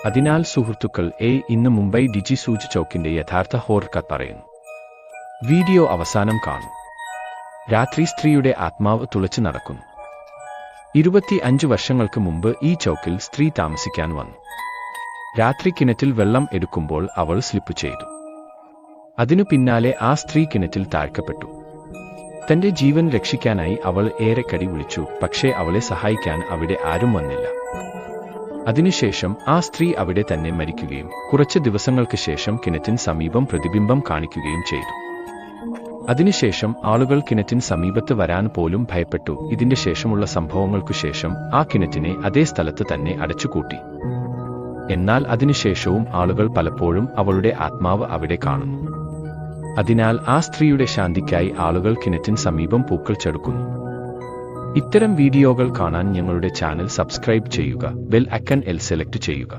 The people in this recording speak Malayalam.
അതിനാൽ സുഹൃത്തുക്കൾ ഇന്ന് മുംബൈ ഡിജി സൂച് ചൗക്കിന്റെ യഥാർത്ഥ ഹോറർ കഥ പറയുന്നു. വീഡിയോ അവസാനം കാണും. രാത്രി സ്ത്രീയുടെ ആത്മാവ് തുളച്ചു നടക്കുന്നു. 25 വർഷങ്ങൾക്ക് മുമ്പ് ഈ ചൗക്കിൽ സ്ത്രീ താമസിക്കാൻ വന്നു. രാത്രി കിണറ്റിൽ വെള്ളം എടുക്കുമ്പോൾ അവൾ സ്ലിപ്പ് ചെയ്തു. അതിനു പിന്നാലെ ആ സ്ത്രീ കിണറ്റിൽ താഴ്ക്കപ്പെട്ടു. തന്റെ ജീവൻ രക്ഷിക്കാനായി അവൾ ഏറെ കടി വിളിച്ചു. പക്ഷേ അവളെ സഹായിക്കാൻ അവിടെ ആരും വന്നില്ല. അതിനുശേഷം ആ സ്ത്രീ അവിടെ തന്നെ മരിക്കുകയും കുറച്ച് ദിവസങ്ങൾക്ക് ശേഷം കിണറ്റിന് സമീപം പ്രതിബിംബം കാണിക്കുകയും ചെയ്തു. അതിനുശേഷം ആളുകൾ കിണറ്റിന് സമീപത്ത് വരാൻ പോലും ഭയപ്പെട്ടു. ഇതിന്റെ ശേഷമുള്ള സംഭവങ്ങൾക്കു ശേഷം ആ കിണറ്റിനെ അതേ സ്ഥലത്ത് തന്നെ അടച്ചുകൂട്ടി. എന്നാൽ അതിനുശേഷവും ആളുകൾ പലപ്പോഴും അവളുടെ ആത്മാവ് അവിടെ കാണുന്നു. അതിനാൽ ആ സ്ത്രീയുടെ ശാന്തിക്കായി ആളുകൾ കിണറ്റിന് സമീപം പൂക്കൾ ചെടുക്കുന്നു. ഇത്തരം വീഡിയോകൾ കാണാൻ ഞങ്ങളുടെ ചാനൽ സബ്സ്ക്രൈബ് ചെയ്യുക, ബെൽ ഐക്കൺ സെലക്ട് ചെയ്യുക.